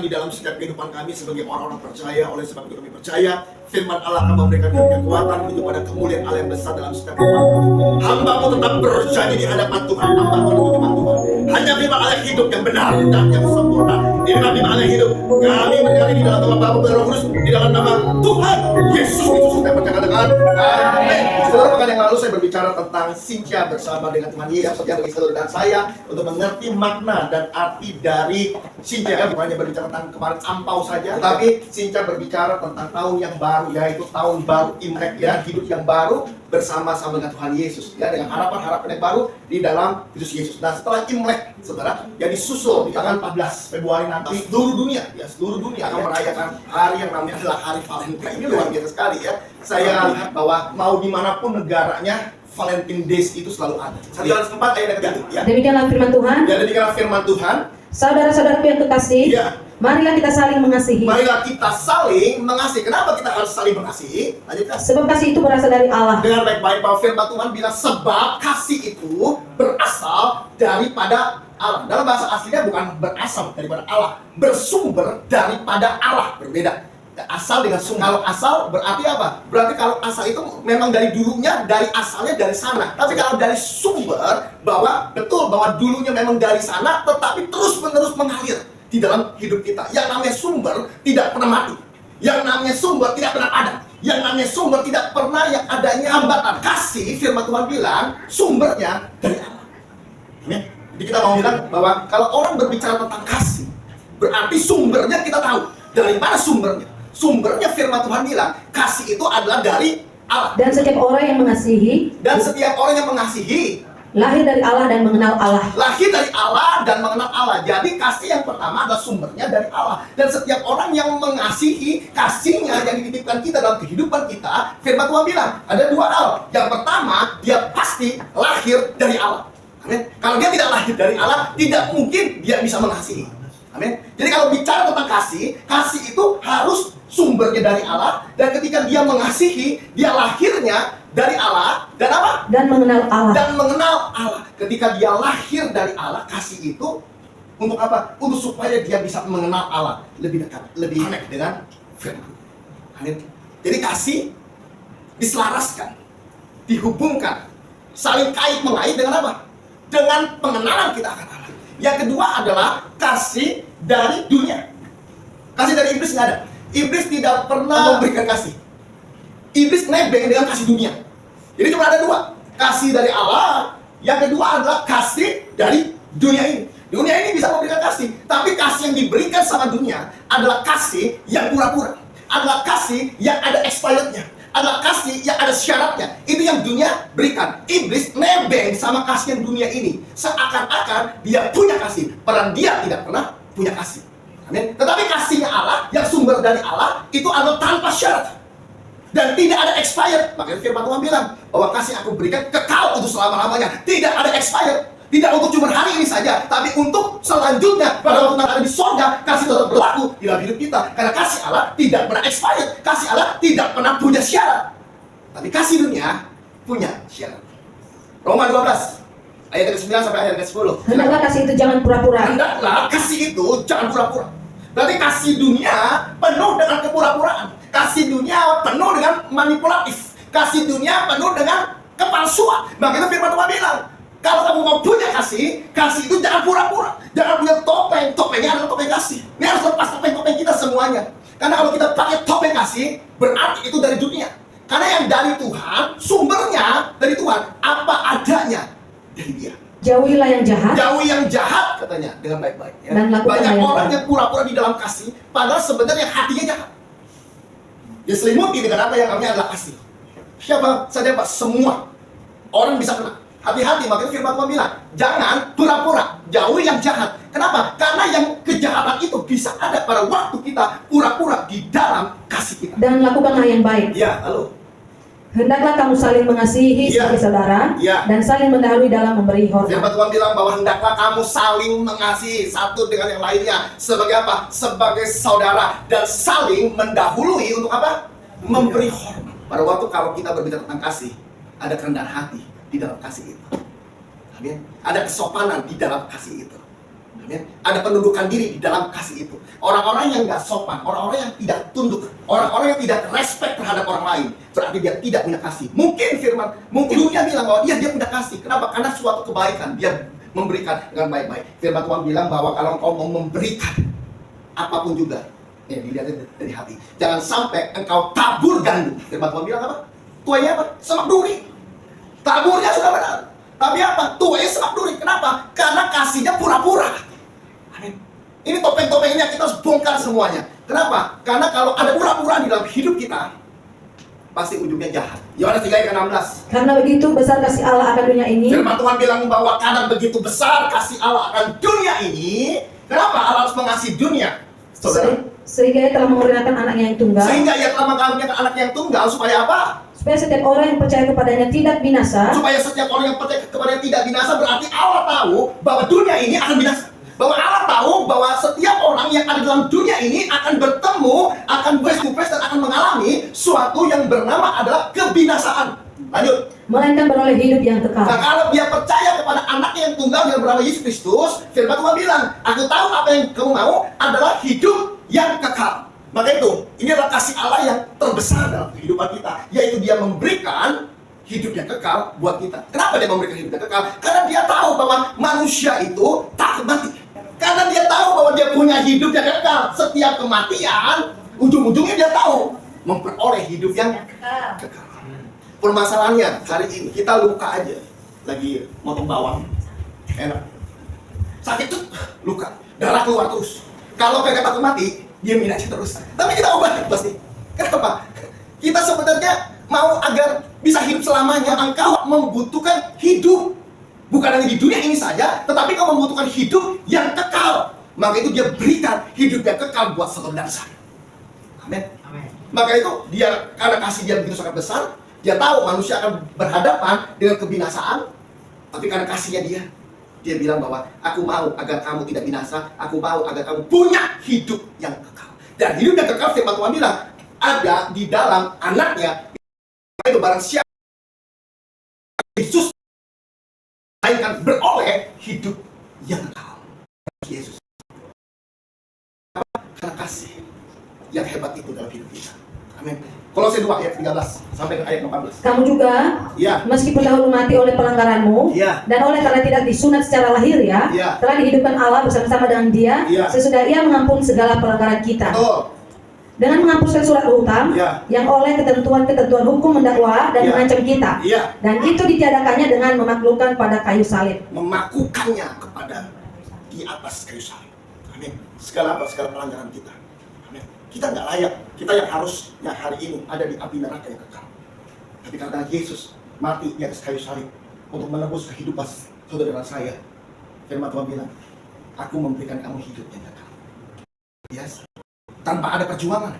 Di dalam setiap kehidupan kami sebagai orang-orang percaya. Oleh sebab itu kami percaya firman Allah akan memberikan kekuatan itu pada kemuliaan Allah yang besar dalam setiap kehidupan kami. Hamba-Mu tetap berjanji di hadapan Tuhan, hamba-Mu di hadapan Tuhan. Hanya firman Allah hidup yang benar dan yang sempurna. Di dalam firman Allah hidup, kami berkali di dalam nama Bapa dan Roh Kudus, di dalam nama Tuhan Yesus Kristus kita berkata-katakan amin. Saudara, pekan yang lalu saya berbicara tentang Cynthia bersama dengan teman Yesus yang bagi saudara dan saya untuk mengerti makna dan arti dari Cynthia. Bukan hanya berbicara tentang kemarin ampau saja, tapi Cynthia berbicara tentang tahun yang baru, yaitu tahun baru Imlek, ya, hidup yang baru bersama-sama dengan Tuhan Yesus, ya, dengan harapan-harapan yang baru di dalam Kristus Yesus. Nah, setelah Imlek, saudara, yang disusul di tanggal 14 Februari nanti seluruh dunia akan merayakan hari yang namanya adalah Hari Valentine. Ini luar biasa sekali, ya. Saya lihat bahwa mau dimanapun negaranya, Valentine Days itu selalu ada. 1 Yohanes 4 ayat yang ke-1, ya. Demikianlah firman Tuhan. Ya, demikianlah firman Tuhan. Saudara-saudaraku yang kekasih, ya, marilah kita saling mengasihi. Marilah kita saling mengasihi. Kenapa kita harus saling mengasihi? Lanjutkan. Sebab kasih itu berasal dari Allah. Dengan baik-baik bahwa firman Tuhan bilang sebab kasih itu berasal daripada Allah. Dalam bahasa aslinya bukan berasal daripada Allah, bersumber daripada Allah. Berbeda. Asal dengan sumber. Kalau asal berarti apa? Berarti kalau asal itu memang dari dulunya, dari asalnya dari sana. Tapi kalau dari sumber, bahwa betul bahwa dulunya memang dari sana, tetapi terus-menerus mengalir di dalam hidup kita. Yang namanya sumber tidak pernah mati. Yang namanya sumber tidak pernah ada. Yang namanya sumber tidak pernah yang adanya hambatan. Kasih, firman Tuhan bilang, sumbernya dari Allah. Amin. Jadi kita mau bilang bahwa kalau orang berbicara tentang kasih, berarti sumbernya kita tahu. Dari mana sumbernya? Sumbernya firman Tuhan bilang, kasih itu adalah dari Allah. Dan setiap orang yang mengasihi, lahir dari Allah dan mengenal Allah. Lahir dari Allah dan mengenal Allah. Jadi kasih yang pertama adalah sumbernya dari Allah. Dan setiap orang yang mengasihi, kasihnya yang dititipkan kita dalam kehidupan kita, firman Tuhan bilang, ada dua hal. Yang pertama, dia pasti lahir dari Allah. Amin. Kalau dia tidak lahir dari Allah, tidak mungkin dia bisa mengasihi. Amin. Jadi kalau bicara tentang kasih, kasih itu harus sumbernya dari Allah. Dan ketika dia mengasihi, dia lahirnya dari Allah. Dan apa? Dan mengenal Allah. Dan mengenal Allah. Ketika dia lahir dari Allah, kasih itu untuk apa? Untuk supaya dia bisa mengenal Allah lebih dekat, lebih connect dengan firman. Amin. Jadi kasih diselaraskan, dihubungkan, saling kait mengait dengan apa? Dengan pengenalan kita akan Allah. Yang kedua adalah kasih dari dunia. Kasih dari iblis nggak ada. Iblis tidak pernah memberikan kasih. Iblis nebeng dengan kasih dunia. Jadi cuma ada dua. Kasih dari Allah. Yang kedua adalah kasih dari dunia ini. Dunia ini bisa memberikan kasih. Tapi kasih yang diberikan sama dunia adalah kasih yang pura-pura. Adalah kasih yang ada expirednya. Adalah kasih yang ada syaratnya. Itu yang dunia berikan. Iblis nebeng sama kasih yang dunia ini. Seakan-akan dia punya kasih. Padahal dia tidak pernah punya kasih. Amin. Tetapi kasihnya Allah, yang sumber dari Allah, itu adalah tanpa syarat. Dan tidak ada expired. Makanya firman Tuhan bilang, bahwa kasih aku berikan kekal untuk selama-lamanya. Tidak ada expired. Tidak untuk cuma hari ini saja, tapi untuk selanjutnya. Pada waktu nanti ada di sorga, kasih tetap berlaku di dalam hidup kita. Karena kasih Allah tidak pernah expired. Kasih Allah tidak pernah punya syarat. Tapi kasih dunia punya syarat. Roma 12 ayat ke-9 sampai ayat ke-10. Hendaklah kasih itu jangan pura-pura. Hendaklah kasih itu jangan pura-pura. Berarti kasih dunia penuh dengan kepura-puraan. Kasih dunia penuh dengan manipulatif. Kasih dunia penuh dengan kepalsuan. Makanya firman Tuhan bilang, kalau kamu mau punya kasih, kasih itu jangan pura-pura. Jangan punya topeng. Topengnya adalah topeng kasih. Ini harus lepas topeng-topeng kita semuanya. Karena kalau kita pakai topeng kasih, berarti itu dari dunia. Karena yang dari Tuhan, sumbernya dari Tuhan. Apa adanya dari Dia. Jauhilah yang jahat. Jauhi yang jahat, katanya, dengan baik-baik. Ya. Dan lakukan Banyak yang orang baik. yang pura-pura di dalam kasih, padahal sebenarnya hatinya jahat. Dia selimuti dengan apa yang namanya adalah kasih. Siapa saja Pak, semua orang bisa kena. Hati-hati, makanya firman Tuhan bilang, jangan pura-pura, jauhi yang jahat. Kenapa? Karena yang kejahatan itu bisa ada pada waktu kita pura-pura di dalam kasih kita. Dan lakukanlah yang baik. Ya, lalu. Hendaklah kamu saling mengasihi Iya. sebagai saudara, Iya. dan saling mendahului dalam memberi hormat. Firman Tuhan bilang bahwa hendaklah kamu saling mengasihi satu dengan yang lainnya. Sebagai apa? Sebagai saudara. Dan saling mendahului untuk apa? Memberi hormat. Pada waktu kalau kita berbicara tentang kasih, ada kerendahan hati di dalam kasih itu. Amin. Ada kesopanan di dalam kasih itu. Amin. Ada penundukan diri di dalam kasih itu. Orang-orang yang nggak sopan, orang-orang yang tidak tunduk, orang-orang yang tidak respect terhadap orang lain, berarti dia tidak punya kasih. Mungkin dunia bilang bahwa dia punya kasih. Kenapa? Karena suatu kebaikan dia memberikan dengan baik-baik. Firman Tuhan bilang bahwa kalau engkau mau memberikan apapun juga, ya dilihat dari hati. Jangan sampai engkau tabur gandum. Firman Tuhan bilang apa? Tuanya apa? Semak duri. Taburnya sudah benar. Tapi apa? Tuanya semak duri. Kenapa? Karena kasihnya pura-pura. Amin. Ini topeng-topeng ini yang kita harus bongkar semuanya. Kenapa? Karena kalau ada pura-pura di dalam hidup kita, pasti ujungnya jahat. Yohanes 3 ayat 16. Karena begitu besar kasih Allah akan dunia ini, Firman Tuhan bilang bahwa karena begitu besar kasih Allah akan dunia ini. Kenapa Allah harus mengasihi dunia? Saudara, sehingga ia telah mengorbankan anaknya yang tunggal, sehingga ia telah mengaruniakan anak yang tunggal supaya apa? supaya setiap orang yang percaya kepadanya tidak binasa, Supaya setiap orang yang percaya kepadanya tidak binasa. Berarti Allah tahu bahwa dunia ini akan binasa. Bahwa Allah tahu bahwa setiap orang yang ada dalam dunia ini akan bertemu, akan face to face dan akan mengalami suatu yang bernama adalah kebinasaan. Lanjut. melainkan beroleh hidup yang Nah, kekal. kalau dia percaya kepada anaknya yang tunggal yang bernama Yesus Kristus, firman Tuhan bilang, aku tahu apa yang kamu mau adalah hidup yang kekal. Maka itu, ini adalah kasih Allah yang terbesar dalam kehidupan kita, yaitu dia memberikan hidup yang kekal buat kita. Kenapa dia memberikan hidup yang kekal? Karena dia tahu bahwa manusia itu takut mati. Karena dia tahu bahwa dia punya hidup yang kekal. Setiap kematian, ujung-ujungnya dia tahu memperoleh hidup yang kekal. Permasalahannya hari ini kita luka aja, lagi motong bawang, enak, sakit tuh, luka, darah keluar terus. Kalau kayak takut mati, diamin aja terus. Tapi kita obatin pasti. Kenapa? Kita sebenarnya mau agar bisa hidup selamanya. Engkau membutuhkan hidup, bukan hanya di dunia ini saja, tetapi kau membutuhkan hidup yang kekal. Maka itu dia berikan hidup yang kekal buat saudara saya. Amin. Maka itu dia, karena kasih dia begitu sangat besar, dia tahu manusia akan berhadapan dengan kebinasaan, tapi karena kasihnya dia bilang bahwa aku mau agar kamu tidak binasa, aku mau agar kamu punya hidup yang kekal. Dan hidup yang kekal, firman Tuhan bilang, ada di dalam anaknya. Itu barang siapa Yesus akan beroleh hidup yang kekal. Yesus. Karena kasih yang hebat itu dalam hidup kita. Amin. Kolose 2 ayat 13 sampai ke ayat 14. Kamu juga, Ya. meskipun dahulu mati oleh pelanggaranmu, Ya. dan oleh karena tidak disunat secara lahir ya, Ya. telah dihidupkan Allah bersama-sama dengan Dia, Ya. sesudah Ia mengampuni segala pelanggaran kita. Betul. Dengan menghapuskan surat hutang Ya. yang oleh ketentuan-ketentuan hukum mendakwa dan Ya. mengancam kita. Iya. Dan itu ditiadakannya dengan memaklukkan pada kayu salib. Memakukannya kepada di atas kayu salib. Amin. Segala pelanggaran kita. Amin. Kita nggak layak. Kita yang harusnya hari ini ada di api neraka yang kekal. Tapi karena Yesus mati di atas kayu salib untuk menebus kehidupan saudara saya, firman Tuhan bilang, aku memberikan kamu hidup yang kekal. Yes. Tanpa ada perjuangan.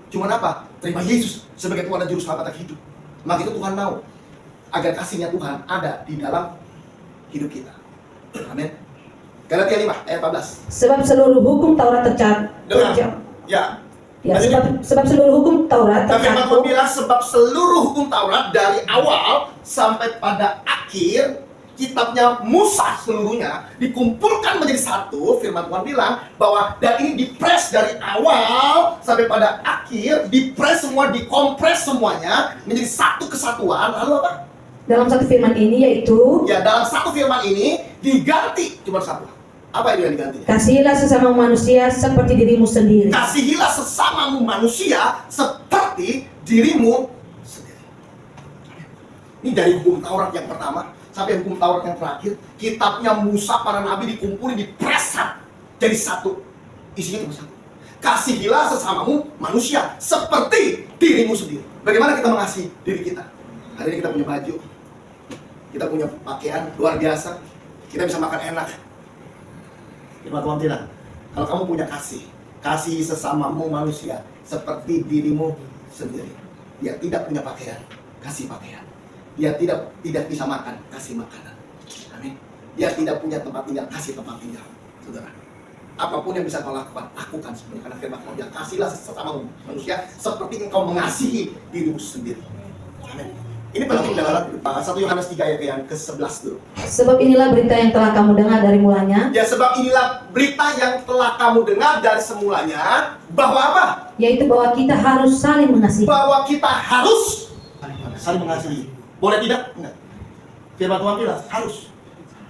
Cuman apa? Terima Yesus sebagai Tuhan dan Juru Selamat hidup. Maka itu Tuhan mau agar kasihnya Tuhan ada di dalam hidup kita. Amin. Galatia 5 ayat 14. Sebab seluruh hukum Taurat Dengar. Ya. Ya, sebab seluruh hukum Taurat Tapi firman Tuhan tercakup bilang sebab seluruh hukum Taurat dari awal sampai pada akhir kitabnya Musa seluruhnya dikumpulkan menjadi satu, firman Tuhan bilang bahwa dan ini dipres dari awal sampai pada akhir, dipres semua, dikompres semuanya menjadi satu kesatuan. Lalu apa? Dalam satu firman ini yaitu, Ya, dalam satu firman ini diganti cuma satu. Apa itu yang diganti? kasihilah sesama manusia seperti dirimu sendiri. Kasihilah sesamamu manusia seperti dirimu sendiri. Ini dari hukum Taurat yang pertama sampai hukum Taurat yang terakhir. Kitabnya Musa, para nabi dikumpulin, dipresan jadi satu. Isinya cuma satu. Kasihilah sesamamu manusia seperti dirimu sendiri. Bagaimana kita mengasihi diri kita? Hari ini kita punya baju, kita punya pakaian luar biasa, kita bisa makan enak. Firman Tuhan bilang, kalau kamu punya kasih, kasihi sesamamu manusia seperti dirimu sendiri. Dia tidak punya pakaian, kasih pakaian. Dia tidak bisa makan, kasih makanan. Amin. Dia tidak punya tempat tinggal, kasih tempat tinggal. Saudara, apapun yang bisa kau lakukan, lakukan sebenarnya. Karena firman Tuhan bilang, kasihlah sesamamu manusia seperti engkau mengasihi dirimu sendiri. Amin. Ini penting dalam 1 Yohanes 3 ayat yang ke-11 dulu. Sebab inilah berita yang telah kamu dengar dari mulanya, Ya, sebab inilah berita yang telah kamu dengar dari semulanya, bahwa apa? yaitu bahwa kita harus saling mengasihi. Bahwa kita harus saling mengasihi. Boleh tidak? Enggak. Firman Tuhan bilang harus.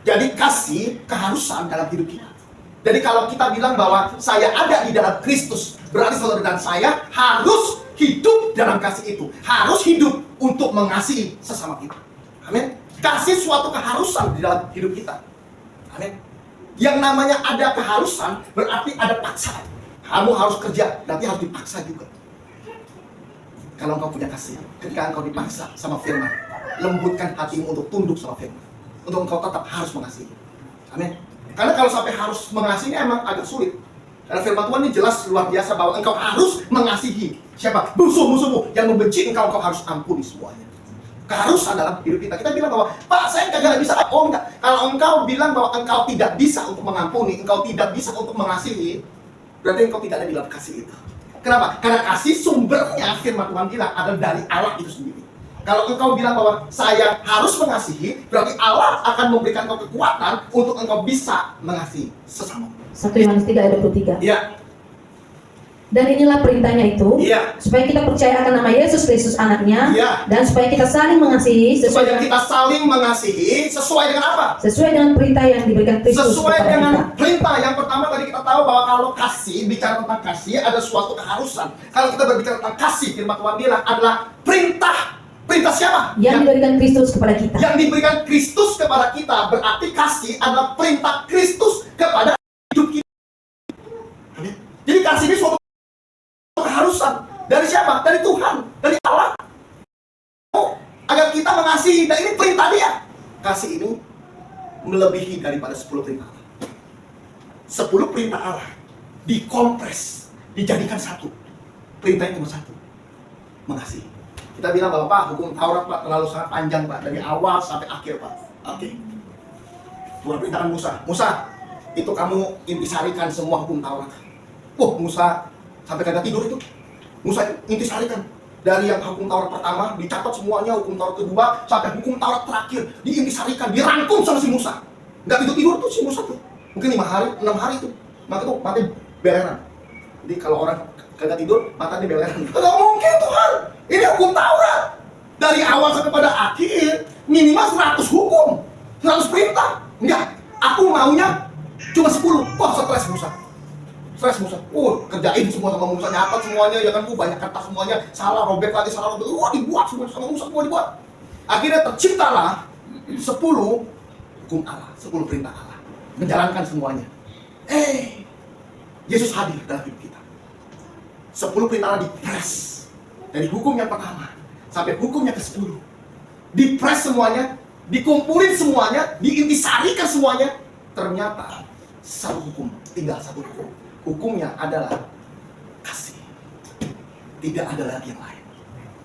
Jadi kasih keharusan dalam hidup kita. Jadi kalau kita bilang bahwa saya ada di dalam Kristus, berarti saudara dan saya harus hidup dalam kasih itu. Harus hidup untuk mengasihi sesama kita. Amin. Kasih suatu keharusan di dalam hidup kita. Amin. Yang namanya ada keharusan berarti ada paksaan. Kamu harus kerja, berarti harus dipaksa juga. Kalau engkau punya kasih, ketika engkau dipaksa sama firman, lembutkan hatimu untuk tunduk sama firman. Untuk engkau tetap harus mengasihi. Amin. Karena kalau sampai harus mengasihi emang agak sulit. Karena firman Tuhan ini jelas luar biasa bahwa engkau harus mengasihi siapa? Musuh-musuhmu yang membenci engkau harus ampuni semuanya. Keharusan dalam hidup kita. Kita bilang bahwa, Pak, saya kagak bisa. Oh enggak. Kalau engkau bilang bahwa engkau tidak bisa untuk mengampuni, engkau tidak bisa untuk mengasihi, berarti engkau tidak ada di dalam kasih itu. Kenapa? Karena kasih sumbernya firman Tuhan bilang adalah dari Allah itu sendiri. Kalau engkau bilang bahwa saya harus mengasihi, berarti Allah akan memberikan engkau kekuatan untuk engkau bisa mengasihi sesama. 1 Yohanes 3 ayat 23. Iya. Dan inilah perintahnya itu, Iya. supaya kita percaya akan nama Yesus Kristus anaknya, Iya. dan supaya kita saling mengasihi Supaya kita saling mengasihi sesuai dengan apa? sesuai dengan perintah yang diberikan Kristus Sesuai kepada dengan kita. perintah. Yang pertama tadi kita tahu bahwa kalau kasih, bicara tentang kasih ada suatu keharusan. Kalau kita berbicara tentang kasih, firman Tuhan bilang adalah perintah. Perintah siapa? Yang diberikan Kristus kepada kita. Yang diberikan Kristus kepada kita. Berarti kasih adalah perintah Kristus kepada hidup kita. Amin. Jadi kasih ini suatu keharusan. Dari siapa? Dari Tuhan, dari Allah. Oh, agar kita mengasihi. Dan ini perintah dia. Kasih ini melebihi daripada 10 perintah Allah. 10 perintah Allah dikompres, dijadikan satu. Perintahnya cuma satu. Mengasihi. Kita bilang bahwa Pak, hukum Taurat Pak terlalu sangat panjang Pak, dari awal sampai akhir Pak. Oke. Tuhan perintahkan Musa, Musa, itu kamu intisarikan semua hukum Taurat. Musa sampai kagak tidur itu. Musa intisarikan dari yang hukum Taurat pertama, dicatat semuanya, hukum Taurat kedua sampai hukum Taurat terakhir, diintisarikan, dirangkum sama si Musa. Nggak tidur tuh si Musa tuh. Mungkin 5 hari, 6 hari tuh. Maka tuh mati beleran. Jadi kalau orang kagak tidur, mata dia beleran. Nggak mungkin Tuhan. Ini hukum Taurat. Dari awal sampai pada akhir, minimal 100 hukum. 100 perintah. Enggak. Aku maunya cuma 10. Wah, stres Musa. Stres Musa. Kerjain semua sama Musa. Nyatat semuanya. Ya kan, banyak kertas semuanya. Salah, robek lagi, salah, robek. Wah, dibuat semua sama Musa. Semua dibuat. Akhirnya terciptalah 10 hukum Allah. 10 perintah Allah. Menjalankan semuanya. Yesus hadir dalam hidup kita. 10 perintah Allah dipres. Dari hukum yang pertama sampai hukum yang ke-10. Dipres semuanya, dikumpulin semuanya, diintisarikan semuanya. Ternyata satu hukum, tinggal satu hukum. Hukumnya adalah kasih. Tidak ada lagi yang lain.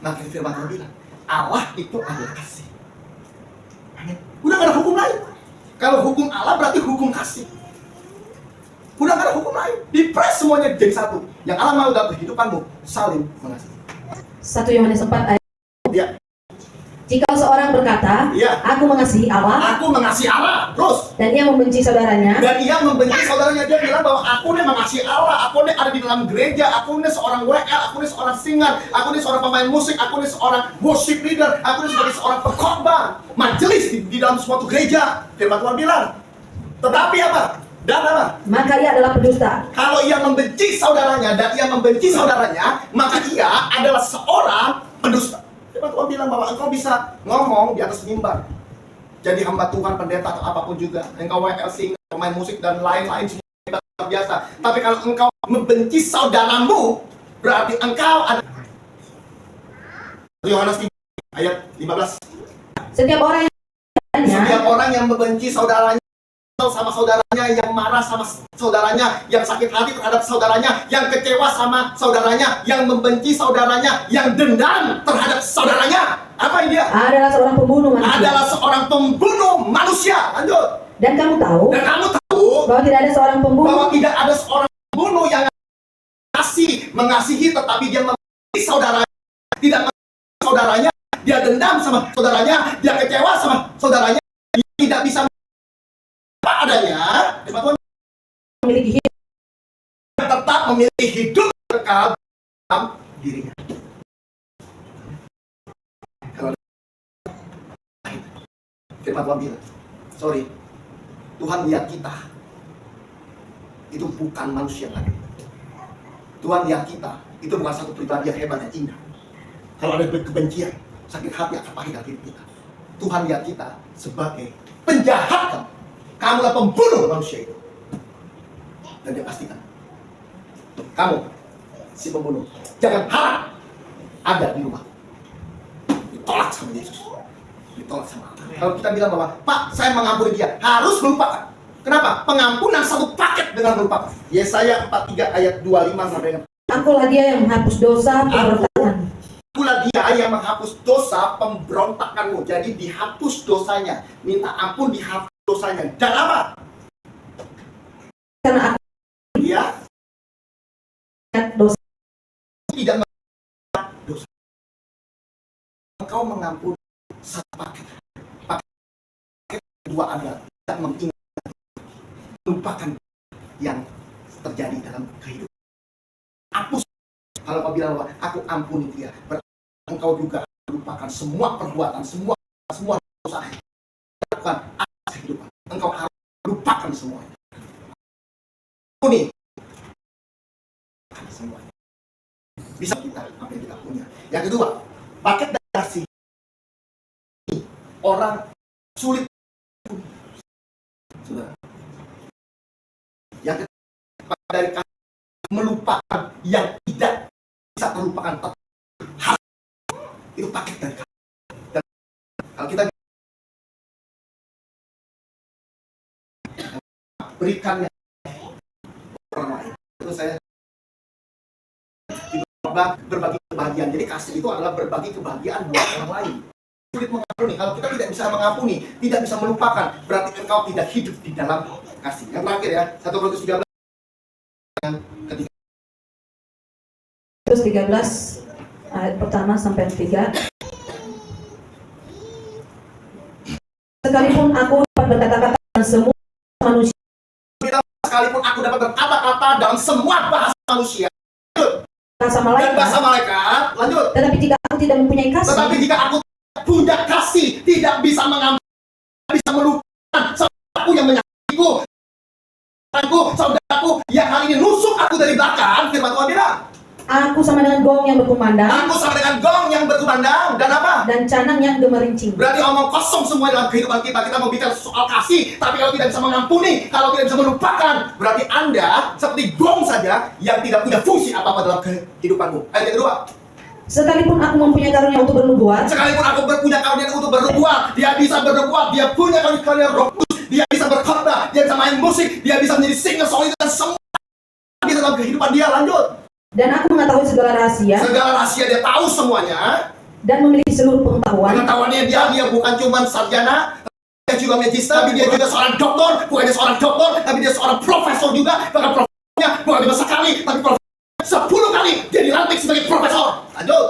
Maka firman Tuhan bilang, Allah itu adalah kasih. Amin. Udah gak ada hukum lain. Kalau hukum Allah berarti hukum kasih. Udah gak ada hukum lain. Dipres semuanya jadi satu. Yang Allah mau dalam kehidupanmu, saling mengasihi. 1 Yohanes 4 ayat. Ya. Jika seorang berkata, Iya. aku mengasihi Allah, Aku mengasihi Allah. Terus. dan ia membenci saudaranya, Dan ia membenci saudaranya. Dia bilang bahwa aku nih mengasihi Allah. Aku nih ada di dalam gereja. Aku nih seorang WL. Aku nih seorang singer. Aku nih seorang pemain musik. Aku nih seorang worship leader. Aku nih sebagai seorang pengkhotbah majelis di dalam suatu gereja. Firman Tuhan bilang. Tetapi apa? Dan apa? maka ia adalah pendusta. Kalau ia membenci saudaranya dan ia membenci saudaranya, maka ia adalah seorang pendusta. Firman Tuhan bilang bahwa engkau bisa ngomong di atas mimbar, jadi hamba Tuhan, pendeta atau apapun juga. Engkau WL, singer, pemain musik dan lain-lain semua luar biasa. Tapi kalau engkau membenci saudaramu, berarti engkau ada. Yohanes 3 ayat 15. Setiap orang Setiap yang orang yang membenci saudaranya, sama saudaranya, yang marah sama saudaranya, yang sakit hati terhadap saudaranya, yang kecewa sama saudaranya, yang membenci saudaranya, yang dendam terhadap saudaranya, apa ini dia? adalah seorang pembunuh manusia. Adalah seorang pembunuh manusia. Lanjut. Dan kamu tahu Dan kamu tahu bahwa tidak ada seorang bahwa pembunuh tidak ada seorang pembunuh yang mengasihi, tetapi dia membenci saudaranya, tidak mengasihi saudaranya, dia dendam sama saudaranya, dia kecewa sama saudaranya, dia tidak bisa apa adanya. Firman Tuhan memiliki hidup. tetap memiliki hidup kekal dalam dirinya. Kalau Firman Tuhan bilang, sorry, Tuhan lihat kita itu bukan manusia lagi. Tuhan lihat kita itu bukan satu pribadi yang hebat dan indah. Kalau ada kebencian, sakit hati akan pahit dalam hidup kita. Tuhan lihat kita sebagai penjahat. Kamulah pembunuh manusia itu. Dan dia pastikan, kamu si pembunuh, jangan harap ada di rumah. Ditolak sama Yesus, ditolak sama Allah. Kalau kita bilang bahwa, Pak, saya mengampuni dia, harus melupakan. Kenapa? Pengampunan satu paket dengan melupakan. Yesaya 43 ayat 25 sampai dengan Akulah dia yang menghapus dosa pemberontakan. Akulah dia yang menghapus dosa pemberontakanmu. Jadi dihapus dosanya, minta ampun, dihapus dosanya. Dan apa? Karena aku Dia ingat dosa. tidak mengampuni dosa. Engkau mengampuni satu paket. Paket kedua adalah tidak mengingat, melupakan yang terjadi dalam kehidupan. Hapus. Kalau kau bilang bahwa aku ampuni dia, berarti engkau juga melupakan semua perbuatan, semua dosa yang dilakukan atas kehidupan. Engkau harus lupakan semuanya. Ampuni semuanya. Bisa kita apa yang kita punya. Yang kedua, paket dari kasih orang sulit. Saudara. Yang ketiga, dari kasih melupakan yang tidak bisa terlupakan. Itu paket dari kasih. Dan kalau kita berikannya orang lain, itu saya berbagi kebahagiaan. Jadi kasih itu adalah berbagi kebahagiaan buat orang lain. Sulit mengampuni. Kalau kita tidak bisa mengampuni, tidak bisa melupakan, berarti engkau tidak hidup di dalam kasih. Yang terakhir ya, 1 Korintus 13 yang ketiga. Terus 13 ayat pertama sampai 3. Sekalipun aku dapat berkata-kata dengan semua manusia Sekalipun aku dapat berkata-kata dalam semua bahasa manusia bahasa dan malaikat, bahasa malaikat, lanjut. tetapi jika aku tidak mempunyai kasih, Tetapi jika aku punya kasih, tidak bisa mengampuni, tidak bisa melupakan saudaraku yang menyakitiku, saudaraku yang hari ini nusuk aku dari belakang, firman Tuhan bilang, aku sama dengan gong yang berkumandang aku sama dengan gong yang berkumandang dan apa? dan canang yang gemerincing. Berarti omong kosong semua dalam kehidupan kita. Kita mau bicara soal kasih, tapi kalau tidak bisa mengampuni, kalau tidak bisa melupakan, berarti Anda seperti gong saja yang tidak punya fungsi apa-apa dalam kehidupanmu. Ayat yang kedua, Sekalipun aku mempunyai karunia untuk bernubuat, sekalipun aku punya karunia untuk bernubuat, dia bisa bernubuat, dia punya karunia Roh Kudus, dia bisa berkhotbah, dia bisa main musik, dia bisa menjadi singer, soloist dan semua bisa dalam kehidupan dia. Lanjut. dan aku mengetahui segala rahasia Segala rahasia dia tahu semuanya. dan memiliki seluruh pengetahuan. Pengetahuannya dia bukan cuma sarjana, dia juga magister, tapi dia juga seorang doktor. Bukan dia seorang doktor, tapi dia seorang profesor juga. Bahkan profesornya bukan cuma sekali, tapi profesor 10 kali dia dilantik sebagai profesor. Lanjut.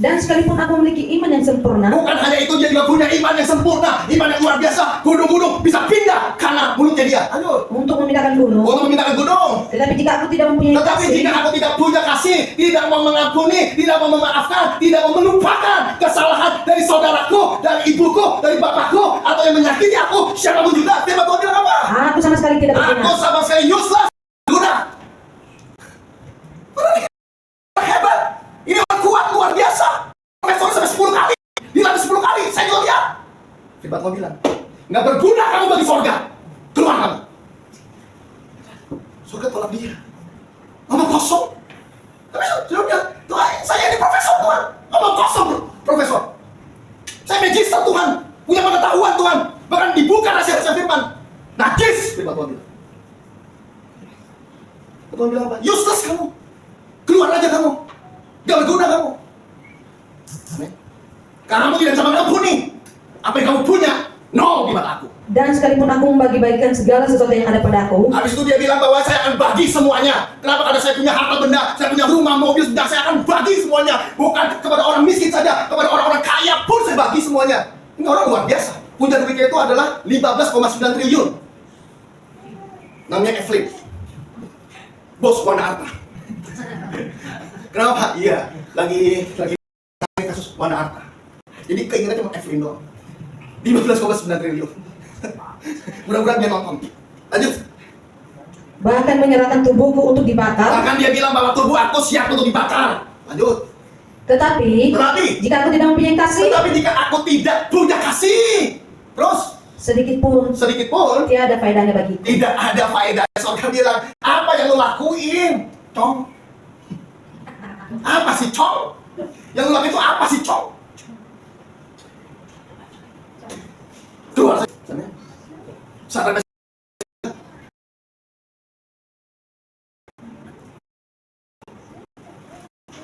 Dan sekalipun aku memiliki iman yang sempurna, Bukan hanya itu, dia juga punya iman yang sempurna, iman yang luar biasa. Gunung-gunung bisa pindah karena mulutnya dia. Lanjut. untuk memindahkan gunung. Untuk memindahkan gunung. Tetapi jika aku tidak mempunyai Tetapi kasih, jika aku tidak punya kasih, tidak mau mengampuni, tidak mau memaafkan, tidak mau melupakan kesalahan dari saudaraku, dari ibuku, dari bapakku, atau yang menyakiti aku, siapapun juga, firman Tuhan bilang apa? aku sama sekali tidak Aku berguna. sama sekali useless, guna. Hebat. Ini orang kuat luar biasa. Profesor sampai 10 kali, dilatih 10 kali, saya juga lihat. Firman Tuhan bilang, nggak berguna kamu bagi surga. Keluar kamu. Surga tolak dia. Ngomong kosong. Tapi sudah bilang, Tuhan, saya ini profesor Tuhan. Ngomong kosong, profesor. Saya magister Tuhan, punya pengetahuan Tuhan. Bahkan dibuka rahasia-rahasia firman. Najis, firman Tuhan bilang. Tuhan bilang apa? Useless kamu. Keluar aja kamu. Gak berguna kamu. Amin. Karena kamu tidak bisa mengampuni. Apa yang kamu punya, no di mata aku. Dan sekalipun aku membagi-bagikan segala sesuatu yang ada padaku, Habis itu dia bilang bahwa saya akan bagi semuanya. Kenapa? Karena saya punya harta benda, saya punya rumah, mobil, dan saya akan bagi semuanya. Bukan kepada orang miskin saja, kepada orang-orang kaya pun saya bagi semuanya. Ini orang luar biasa. Punya duitnya itu adalah 15,9 triliun. Namanya Evelyn. Bos Wana Arta. Kenapa? Iya, lagi kasus Wana Arta. Jadi keinginan cuma Evelyn doang. 15,9 triliun. Mudah-mudahan dia nonton. Lanjut. bahkan menyerahkan tubuhku untuk dibakar. Bahkan dia bilang bahwa tubuh aku siap untuk dibakar. Lanjut. Tetapi jika aku tidak mempunyai kasih, Tetapi jika aku tidak punya kasih, terus sedikit pun tidak tiada faedahnya bagiku. ada faedah. Surga bilang, apa yang lo lakuin, Cong? Apa sih, Cong? Yang lo lakuin itu apa sih, Cong? Keluar sana. Sadar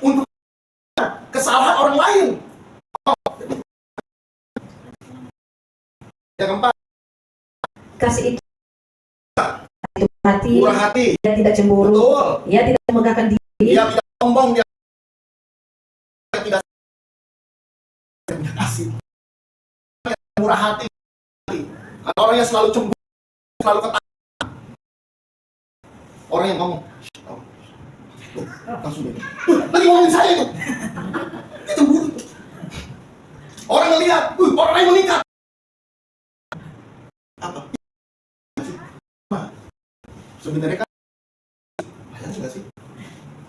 untuk kesalahan orang lain. Yang keempat, Kasih itu hati, murah hati. ia tidak cemburu, Betul. ia tidak megahkan diri, Dia tidak sombong, dia tidak punya kasih. Murah hati. Orang yang selalu cemburu, selalu ketakutan. Orang yang ngomong, langsung dia, lagi ngomongin saya itu. Dia cemburu itu. Orang ngelihat, orang lain meningkat. Apa? Sebenarnya kan bayang juga sih.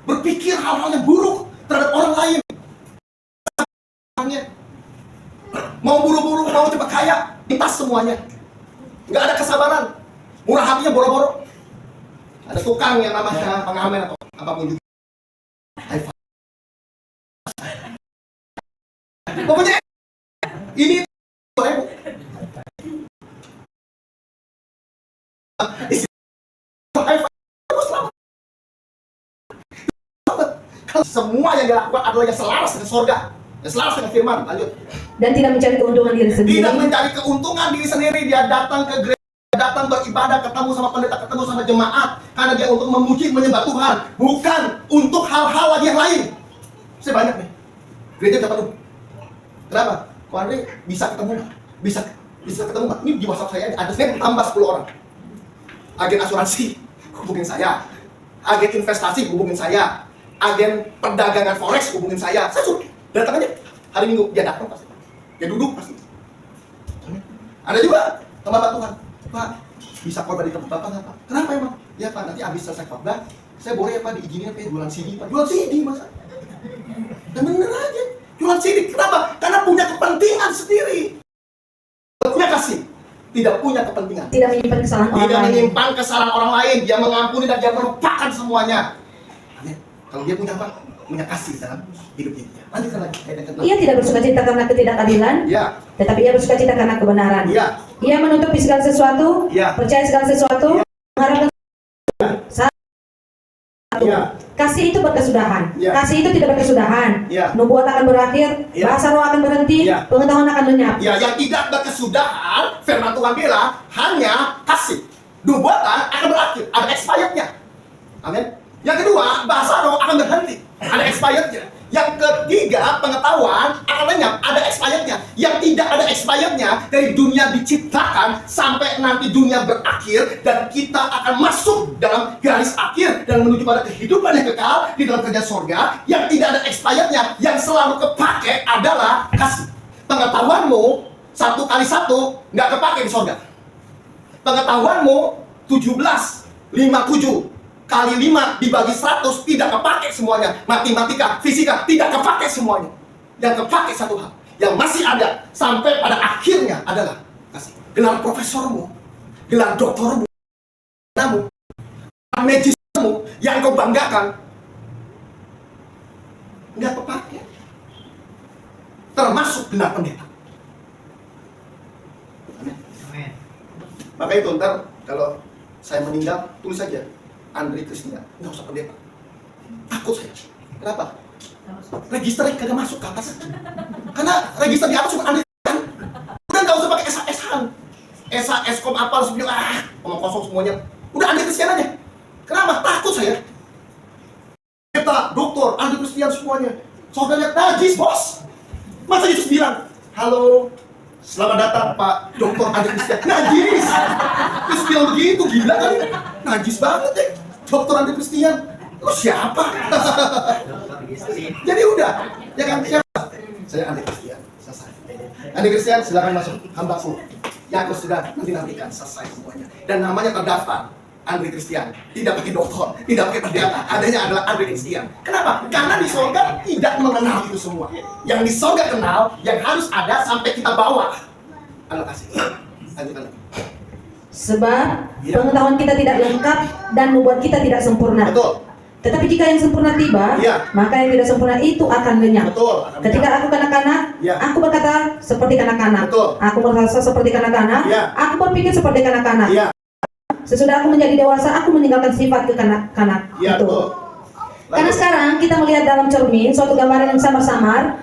Berpikir hal-hal yang buruk terhadap orang lain. Mau buru-buru, mau cepat kaya, lintas semuanya. Nggak ada kesabaran. Murah hatinya boro-boro. Ada tukang yang namanya pengamen atau apapun juga. High five. Pokoknya ini semua yang dilakukan adalah yang selaras dengan surga, yang selaras dengan firman. Lanjut. dan tidak mencari keuntungan diri sendiri. Tidak mencari keuntungan diri sendiri. Dia datang ke gereja, datang beribadah, ketemu sama pendeta, ketemu sama jemaat, karena dia untuk memuji, menyembah Tuhan, bukan untuk hal-hal lagi yang lain. Saya banyak nih gereja dapat penuh. Kenapa? Kok Andre bisa ketemu nggak? Bisa ketemu nggak? Ini di WhatsApp saya ada saya tambah 10 orang. Agen asuransi hubungin saya, agen investasi hubungin saya, agen perdagangan forex hubungin saya suruh datang aja hari Minggu. Dia datang pasti, dia duduk pasti. Ada juga teman Tuhan, Pak bisa khotbah di tempat Bapak nggak Pak? Kenapa emang? Ya Pak, nanti habis selesai khotbah saya boleh ya Pak diizinin apa ya, jualan CD Pak. Jualan CD masa? Dan bener aja jualan CD. Kenapa? Karena punya kepentingan sendiri. Punya kasih, tidak punya kepentingan. Tidak menyimpan kesalahan orang Tidak lain. menyimpan kesalahan orang lain. Dia mengampuni dan dia melupakan semuanya. Amin. Kalau dia punya apa? Punya kasih dalam hidupnya. Lanjutkan lagi. Ayat yang ke-6. Ia tidak bersukacita karena ketidakadilan, Ya. tetapi ia bersukacita karena kebenaran. Ya. Ia menutupi segala sesuatu, Ya. percaya segala sesuatu, mengharapkan satu. Ya. Kasih itu berkesudahan. Ya. Kasih itu tidak berkesudahan. Ya. Nubuat akan berakhir, Ya. bahasa roh akan berhenti, Ya. pengetahuan akan lenyap. Ya, yang tidak berkesudahan, firman Tuhan bilang hanya kasih. Nubuatan akan berakhir, ada expirednya. Amin. Yang kedua, bahasa roh akan berhenti, ada expirednya. Yang ketiga, pengetahuan tidak ada expirednya dari dunia diciptakan sampai nanti dunia berakhir dan kita akan masuk dalam garis akhir dan menuju pada kehidupan yang kekal di dalam kerajaan sorga yang tidak ada expirednya. Yang selalu kepake adalah kasih. Pengetahuanmu 1 kali 1 nggak kepake di sorga. Pengetahuanmu 57 kali 5 dibagi 100 tidak kepake semuanya. Matematika, fisika tidak kepake semuanya. Yang kepake satu hal yang masih ada sampai pada akhirnya adalah kasih. Gelar profesormu, gelar doktormu, medismu yang kau banggakan nggak kepake. Termasuk gelar pendeta. Amin. Maka itu ntar kalau saya meninggal tulis saja Andre Christian, nggak usah pendeta. Takut saya. Kenapa? Registernya kagak masuk ke atas. Karena register di atas cuma Andre Christian. Udah nggak usah pakai SAS-an. SAS-kom apa langsung bilang omong kosong semuanya. Udah Andre Christian aja. Kenapa? Takut saya. Pendeta, doktor, Andre Christian semuanya. Saudara lihat najis bos. Masa Yesus bilang, halo, selamat datang Pak Dokter Andre Christian. Najis. Terus bilang begitu, gila kan? Najis banget deh, Dokter Andre Christian. Lu siapa? Jadi udah, ya kan siapa? Saya Andre Christian, selesai. Andre Christian silakan masuk, hambaku. Yang aku sudah nanti-nantikan, selesai semuanya. Dan namanya terdaftar. Andre Christian, tidak pakai dokter, tidak pakai pendeta, adanya adalah Andre Christian. Kenapa? Karena di sorga tidak mengenal itu semua. Yang di sorga kenal, yang harus ada sampai kita bawa. Anak kasih. Lanjutkan. Sebab pengetahuan kita tidak lengkap dan membuat kita tidak sempurna. Betul. Tetapi jika yang sempurna tiba, Iya. maka yang tidak sempurna itu akan lenyap. Betul. Akan Ketika lenyap. aku kanak-kanak, Iya. aku berkata seperti kanak-kanak. Betul. Aku merasa seperti kanak-kanak. Iya. Aku berpikir seperti kanak-kanak. Iya. Sesudah aku menjadi dewasa, aku meninggalkan sifat kekanak-kanak. Iya, Itu. betul. Karena sekarang kita melihat dalam cermin suatu gambaran yang samar-samar,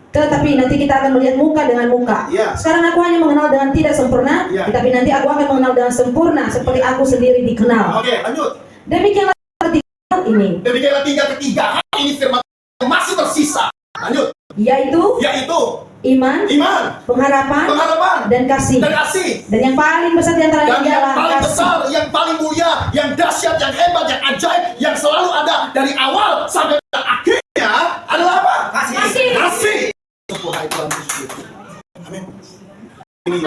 tetapi nanti kita akan melihat muka dengan muka. Iya. Sekarang aku hanya mengenal dengan tidak sempurna, Iya. tetapi nanti aku akan mengenal dengan sempurna seperti aku sendiri dikenal. Oke, lanjut. Demikianlah ketiga hal ini, Demikianlah ketiga hal ini firman yang masih tersisa. Lanjut. yaitu Yaitu iman, iman, pengharapan, pengharapan, dan kasih. dan kasih. Dan yang paling besar di antara Dan yang adalah paling kasih. besar, yang paling mulia, yang dahsyat, yang hebat, yang ajaib, yang selalu ada dari awal sampai pada akhirnya adalah apa? Kasih. Kasih. Kasih. Tuhan Tuhan Yesus. Amin. Ini